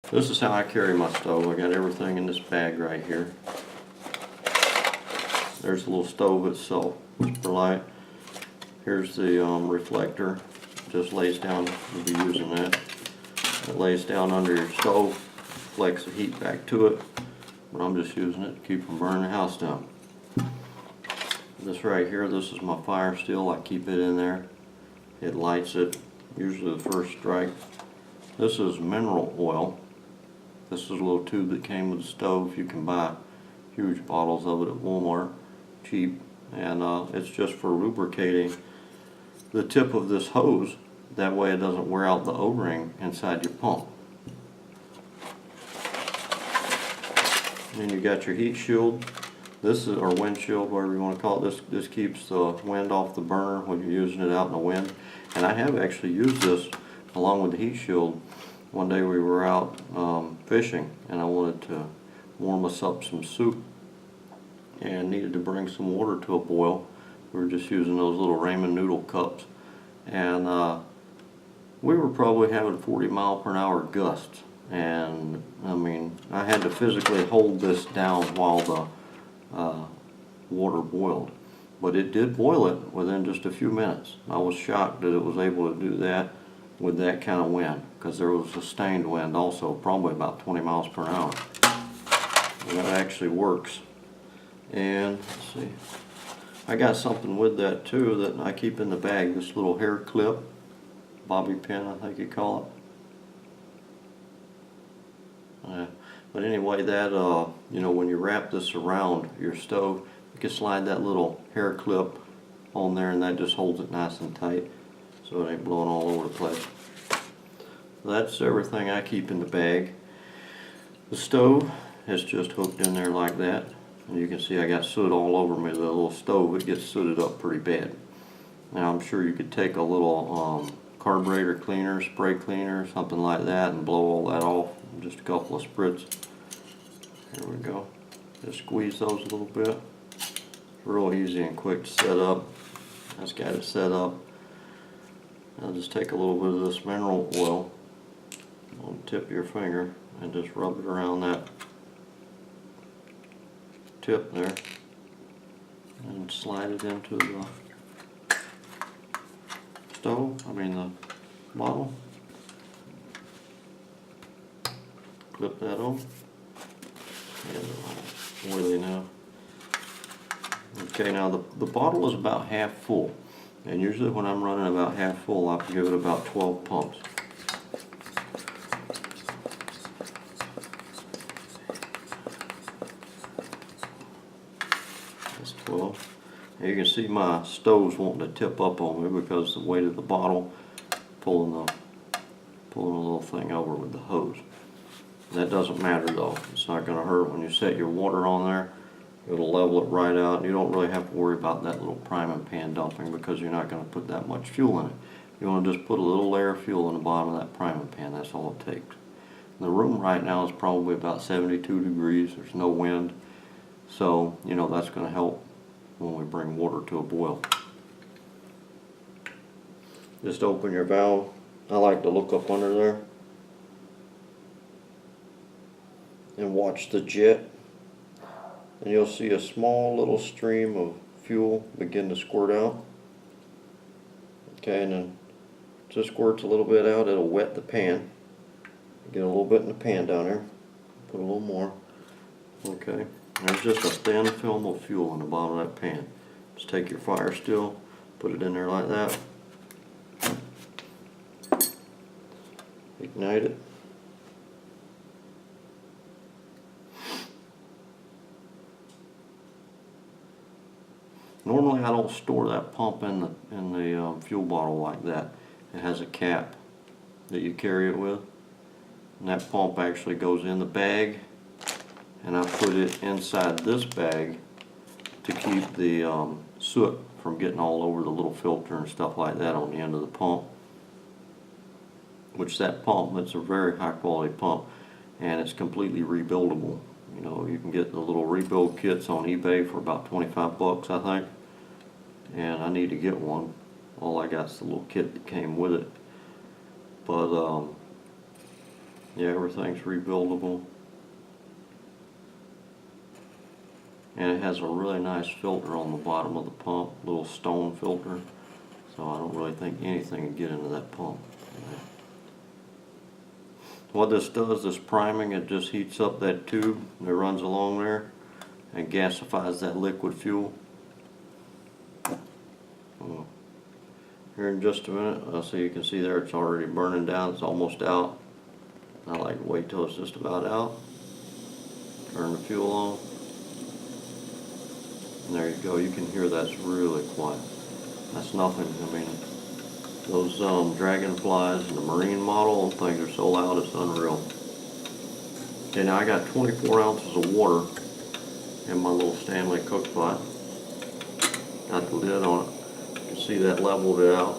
This is how I carry my stove. I got everything in this bag right here. There's the little stove itself, Whisperlite. Here's the reflector. Just lays down, you'll be using that. It lays down under your stove, reflects the heat back to it. But I'm just using it to keep from burning the house down. This right here, this is my fire steel. I keep it in there. It lights it, usually the first strike. This is mineral oil. This is a little tube that came with the stove. You can buy huge bottles of it at Walmart, cheap. And it's just for lubricating the tip of this hose. That way it doesn't wear out the O-ring inside your pump. And then you got your heat shield. This is, or windshield, whatever you want to call it. This keeps the wind off the burner when you're using it out in the wind. And I have actually used this along with the heat shield. One day we were out fishing, and I wanted to warm us up some soup and needed to bring some water to a boil. We were just using those little ramen noodle cups, and we were probably having 40-mile-per-hour gusts. And I mean, I had to physically hold this down while the water boiled, but it did boil it within just a few minutes. I was shocked that it was able to do that with that kind of wind, because there was sustained wind also, probably about 20 miles per hour. And that actually works. And let's see, I got something with that too that I keep in the bag, this little hair clip, bobby pin I think you call it. But anyway, that you know, when you wrap this around your stove, you can slide that little hair clip on there, and that just holds it nice and tight so it ain't blowing all over the place. That's everything I keep in the bag. The stove is just hooked in there like that, and you can see I got soot all over me. The little stove, it gets sooted up pretty bad. Now I'm sure you could take a little carburetor cleaner, spray cleaner, something like that, and blow all that off. Just a couple of spritz. Here we go. Just squeeze those a little bit. Real easy and quick to set up. I just got it set up. I'll just take a little bit of this mineral oil on the tip of your finger and just rub it around that tip there and slide it into the stove, the bottle. Clip that on. And where they now. Okay, now the bottle is about half full. And usually when I'm running about half full, I give it about 12 pumps. That's 12. And you can see my stove's wanting to tip up on me because the weight of the bottle pulling a little thing over with the hose. That doesn't matter though. It's not going to hurt. When you set your water on there, it'll level it right out. You don't really have to worry about that little priming pan dumping because you're not going to put that much fuel in it. You want to just put a little layer of fuel in the bottom of that priming pan. That's all it takes. The room right now is probably about 72 degrees. There's no wind. So, you know, that's going to help when we bring water to a boil. Just open your valve. I like to look up under there and watch the jet, and you'll see a small little stream of fuel begin to squirt out. Okay, and then it just squirts a little bit out. It'll wet the pan. Get a little bit in the pan down there. Put a little more. Okay, there's just a thin film of fuel in the bottom of that pan. Just take your fire steel, put it in there like that. Ignite it. Normally I don't store that pump in the fuel bottle like that. It has a cap that you carry it with, and that pump actually goes in the bag, and I put it inside this bag to keep the soot from getting all over the little filter and stuff like that on the end of the pump. Which that pump, it's a very high quality pump, and it's completely rebuildable. You know, you can get the little rebuild kits on eBay for about 25 bucks, I think. And I need to get one. All I got is the little kit that came with it. But Yeah, everything's rebuildable. And it has a really nice filter on the bottom of the pump, little stone filter. So I don't really think anything can get into that pump. What this does, this priming, it just heats up that tube that runs along there and gasifies that liquid fuel. Here in just a minute, so you can see there it's already burning down, it's almost out. I like to wait till it's just about out. Turn the fuel on. And there you go, you can hear that's really quiet. That's nothing, I mean, those dragonflies and the marine model, those things are so loud it's unreal. Okay, now I got 24 ounces of water in my little Stanley cook pot. Got the lid on it. You can see that leveled it out.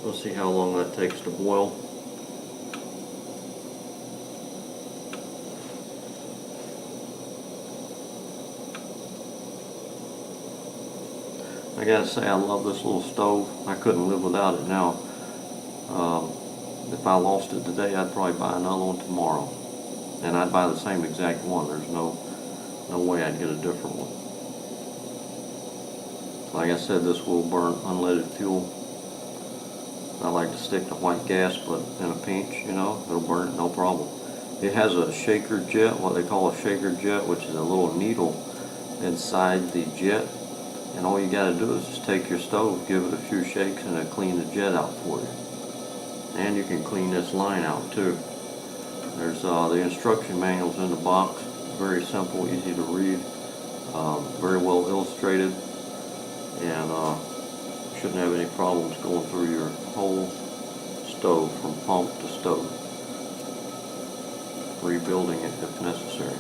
Let's see how long that takes to boil. I gotta say, I love this little stove. I couldn't live without it now. If I lost it today, I'd probably buy another one tomorrow. And I'd buy the same exact one. There's no way I'd get a different one. Like I said, this will burn unleaded fuel. I like to stick to white gas, but in a pinch, you know, it'll burn it no problem. It has a shaker jet, what they call a shaker jet, which is a little needle inside the jet. And all you gotta do is just take your stove, give it a few shakes, and it'll clean the jet out for you. And you can clean this line out too. There's the instruction manuals in the box. Very simple, easy to read, very well illustrated, and shouldn't have any problems going through your whole stove from pump to stove. Rebuilding it if necessary.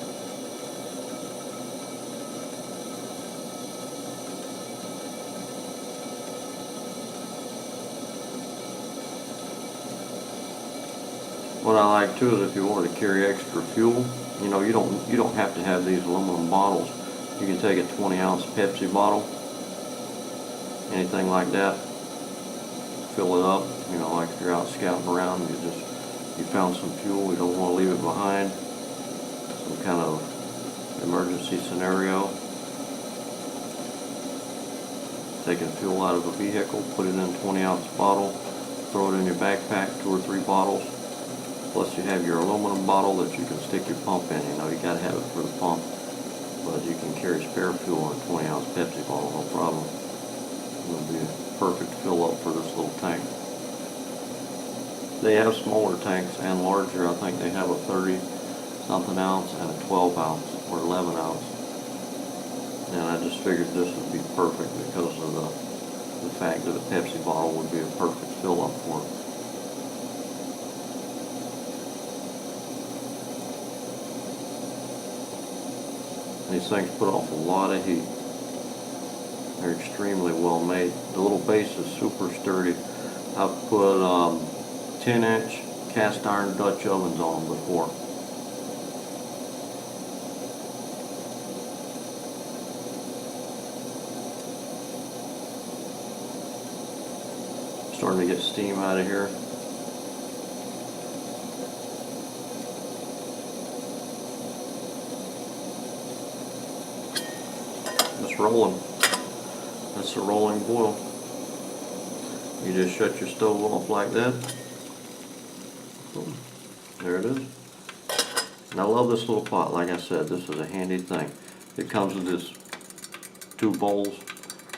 What I like too is if you wanted to carry extra fuel, you know, you don't have to have these aluminum bottles. You can take a 20-ounce Pepsi bottle, anything like that, fill it up. You know, like if you're out scouting around, you found some fuel, you don't want to leave it behind. Some kind of emergency scenario. Taking fuel out of a vehicle, put it in a 20-ounce bottle, throw it in your backpack, 2 or 3 bottles. Plus you have your aluminum bottle that you can stick your pump in. You know, you gotta have it for the pump, but you can carry spare fuel in a 20-ounce Pepsi bottle, no problem. It'll be a perfect fill up for this little tank. They have smaller tanks and larger. I think they have a 30-something ounce and a 12 ounce or 11 ounce. And I just figured this would be perfect because of the fact that a Pepsi bottle would be a perfect fill up for it. These things put off a lot of heat. They're extremely well made. The little base is super sturdy. I've put 10-inch cast iron Dutch ovens on them before. Starting to get steam out of here. It's rolling. That's a rolling boil. You just shut your stove off like that. There it is. And I love this little pot. Like I said, this is a handy thing. It comes with this 2 bowls.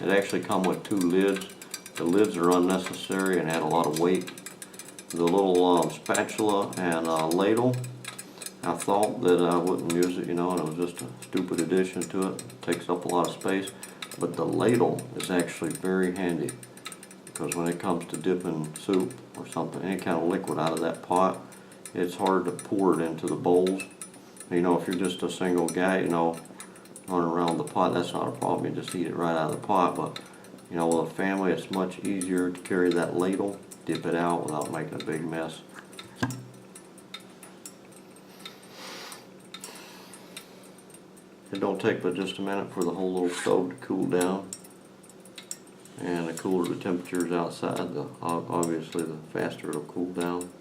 It actually comes with 2 lids. The lids are unnecessary and add a lot of weight. The little spatula and ladle, I thought that I wouldn't use it, you know, and it was just a stupid addition to it. It takes up a lot of space. But the ladle is actually very handy because when it comes to dipping soup or something, any kind of liquid out of that pot, it's hard to pour it into the bowls. You know, if you're just a single guy, you know, running around the pot, that's not a problem. You just eat it right out of the pot. But, you know, with a family, it's much easier to carry that ladle, dip it out without making a big mess. It don't take but just a minute for the whole little stove to cool down. And the cooler the temperature is outside, obviously the faster it'll cool down.